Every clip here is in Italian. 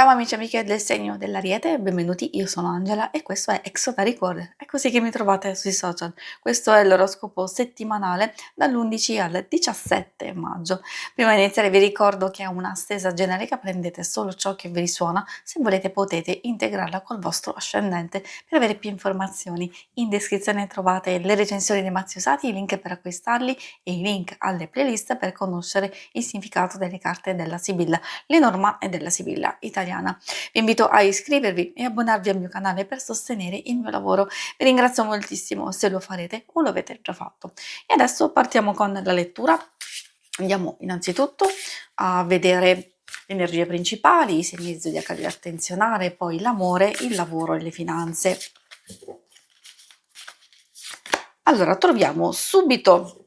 Ciao amici e amiche del segno dell'Ariete, benvenuti, io sono Angela e questo è Exotericord, è così che mi trovate sui social. Questo è l'oroscopo settimanale dall'11 al 17 maggio. Prima di iniziare vi ricordo che è una stesa generica, prendete solo ciò che vi risuona, se volete potete integrarla col vostro ascendente per avere più informazioni. In descrizione trovate le recensioni dei mazzi usati, i link per acquistarli e i link alle playlist per conoscere il significato delle carte della Sibilla, Lenormand e della Sibilla italiana. Vi invito a iscrivervi e abbonarvi al mio canale per sostenere il mio lavoro. Vi ringrazio moltissimo se lo farete o lo avete già fatto. E adesso partiamo con la lettura. Andiamo innanzitutto a vedere le energie principali, i segni zodiacali da attenzionare, poi l'amore, il lavoro e le finanze. Allora, troviamo subito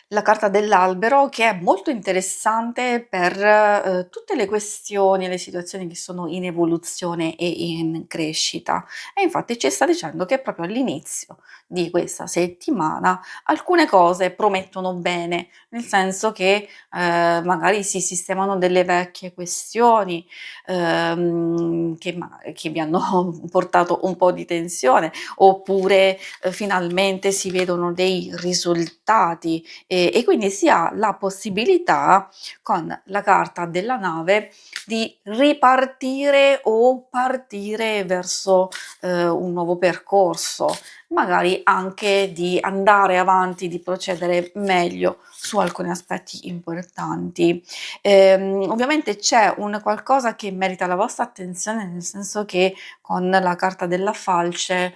la carta dell'albero, che è molto interessante per tutte le questioni e le situazioni che sono in evoluzione e in crescita. E infatti ci sta dicendo che proprio all'inizio di questa settimana alcune cose promettono bene, nel senso che magari si sistemano delle vecchie questioni che vi hanno portato un po' di tensione, oppure finalmente si vedono dei risultati e quindi si ha la possibilità con la carta della nave di ripartire o partire verso un nuovo percorso, magari anche di andare avanti, di procedere meglio su alcuni aspetti importanti. Ovviamente c'è un qualcosa che merita la vostra attenzione, nel senso che con la carta della falce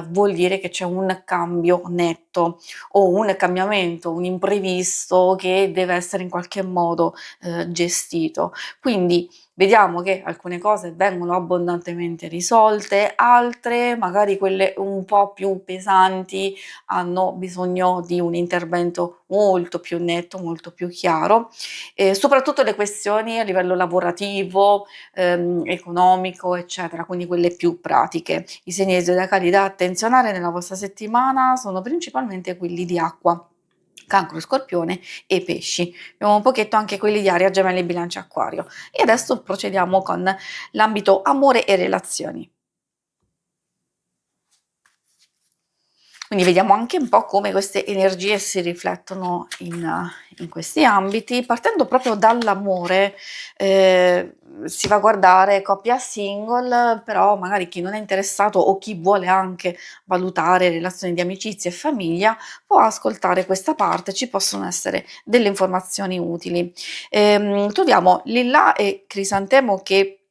vuol dire che c'è un cambio netto o un cambiamento, un imprevisto che deve essere in qualche modo gestito. Quindi vediamo che alcune cose vengono abbondantemente risolte, altre, magari quelle un po' più pesanti, hanno bisogno di un intervento molto più netto, molto più chiaro. Soprattutto le questioni a livello lavorativo, economico, eccetera, quindi quelle più pratiche. I segni zodiacali da attenzionare nella vostra settimana sono principalmente quelli di acqua. Cancro, Scorpione e Pesci. Abbiamo un pochetto anche quelli di Aria, Gemelli, Bilancia, Acquario. E adesso procediamo con l'ambito amore e relazioni. Quindi vediamo anche un po' come queste energie si riflettono in questi ambiti. Partendo proprio dall'amore, si va a guardare coppia single, però magari chi non è interessato o chi vuole anche valutare relazioni di amicizia e famiglia può ascoltare questa parte, ci possono essere delle informazioni utili. Troviamo Lilla e Crisantemo che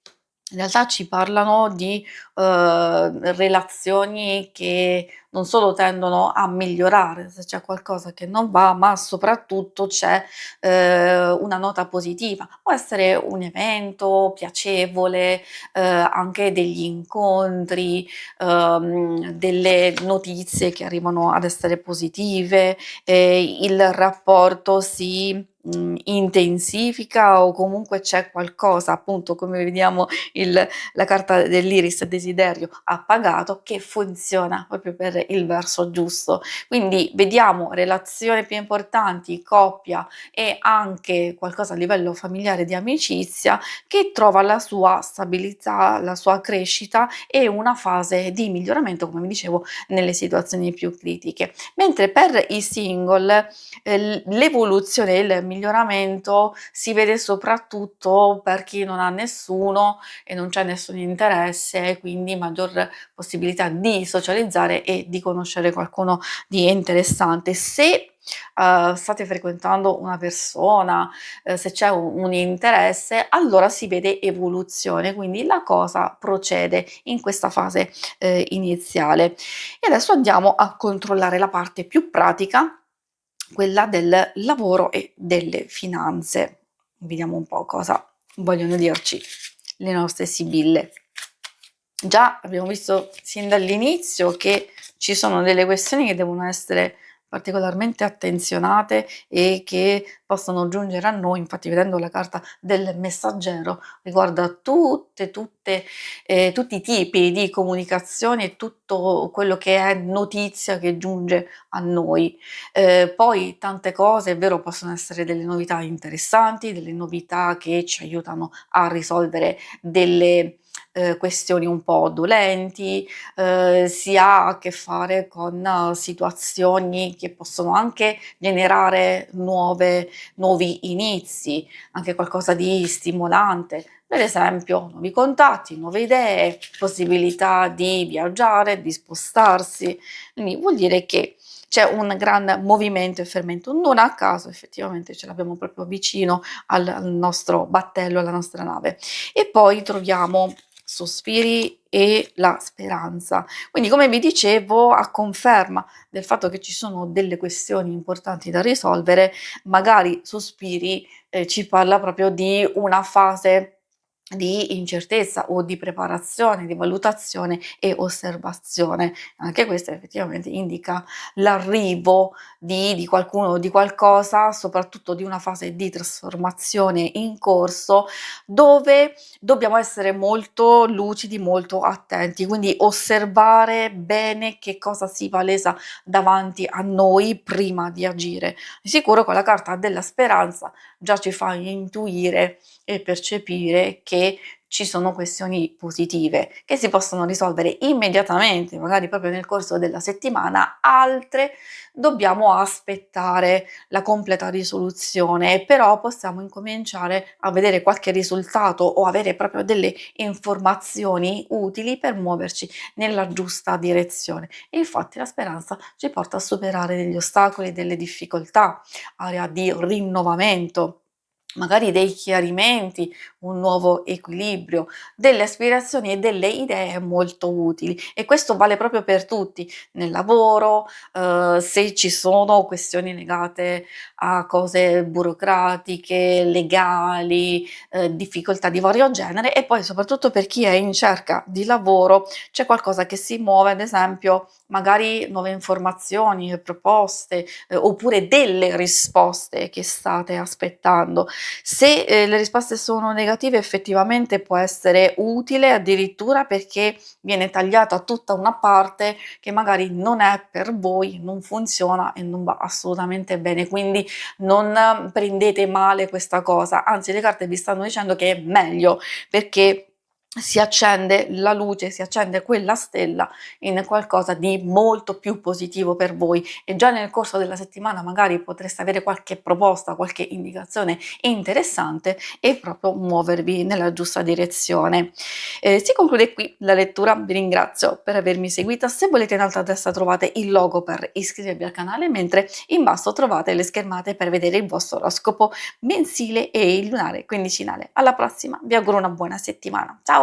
in realtà ci parlano di relazioni che non solo tendono a migliorare se c'è qualcosa che non va, ma soprattutto c'è una nota positiva. Può essere un evento piacevole, anche degli incontri, delle notizie che arrivano ad essere positive, il rapporto si intensifica o comunque c'è qualcosa, appunto, come vediamo la carta dell'Iris desiderio appagato, che funziona proprio per il verso giusto. Quindi vediamo relazioni più importanti, coppia e anche qualcosa a livello familiare di amicizia che trova la sua stabilità, la sua crescita e una fase di miglioramento, come vi dicevo, nelle situazioni più critiche. Mentre per i single l'evoluzione e il miglioramento si vede soprattutto per chi non ha nessuno e non c'è nessun interesse, quindi maggior possibilità di socializzare e di conoscere qualcuno di interessante. Se state frequentando una persona, se c'è un interesse, allora si vede evoluzione, quindi la cosa procede in questa fase iniziale. E adesso andiamo a controllare la parte più pratica, quella del lavoro e delle finanze. Vediamo un po' cosa vogliono dirci le nostre sibille. Già abbiamo visto sin dall'inizio che ci sono delle questioni che devono essere particolarmente attenzionate e che possono giungere a noi. Infatti vedendo la carta del Messaggero riguarda tutti i tipi di comunicazione e tutto quello che è notizia che giunge a noi. Poi tante cose, è vero, possono essere delle novità interessanti, delle novità che ci aiutano a risolvere delle, questioni un po' dolenti, si ha a che fare con situazioni che possono anche generare nuovi inizi, anche qualcosa di stimolante. Per esempio, nuovi contatti, nuove idee, possibilità di viaggiare, di spostarsi. Quindi vuol dire che c'è un gran movimento e fermento. Non a caso effettivamente ce l'abbiamo proprio vicino al nostro battello, alla nostra nave. E poi troviamo sospiri e la speranza. Quindi come vi dicevo, a conferma del fatto che ci sono delle questioni importanti da risolvere, magari sospiri, ci parla proprio di una fase di incertezza o di preparazione, di valutazione e osservazione. Anche questo effettivamente indica l'arrivo di qualcuno o di qualcosa, soprattutto di una fase di trasformazione in corso, dove dobbiamo essere molto lucidi, molto attenti, quindi osservare bene che cosa si palesa davanti a noi prima di agire. Di sicuro con la carta della speranza già ci fa intuire e percepire che ci sono questioni positive che si possono risolvere immediatamente, magari proprio nel corso della settimana, altre dobbiamo aspettare la completa risoluzione, però possiamo incominciare a vedere qualche risultato o avere proprio delle informazioni utili per muoverci nella giusta direzione. E infatti la speranza ci porta a superare degli ostacoli, delle difficoltà, area di rinnovamento, magari dei chiarimenti, un nuovo equilibrio, delle aspirazioni e delle idee molto utili. E questo vale proprio per tutti, nel lavoro, se ci sono questioni legate a cose burocratiche, legali, difficoltà di vario genere, e poi soprattutto per chi è in cerca di lavoro, c'è qualcosa che si muove, ad esempio magari nuove informazioni e proposte, oppure delle risposte che state aspettando. Se, le risposte sono negative effettivamente può essere utile addirittura perché viene tagliata tutta una parte che magari non è per voi, non funziona e non va assolutamente bene. Quindi non prendete male questa cosa, anzi le carte vi stanno dicendo che è meglio, perché si accende la luce, si accende quella stella in qualcosa di molto più positivo per voi, e già nel corso della settimana magari potreste avere qualche proposta, qualche indicazione interessante e proprio muovervi nella giusta direzione. Si conclude qui la lettura, vi ringrazio per avermi seguita. Se volete in alto a destra trovate il logo per iscrivervi al canale, mentre in basso trovate le schermate per vedere il vostro oroscopo mensile e il lunare quindicinale. Alla prossima, vi auguro una buona settimana. Ciao!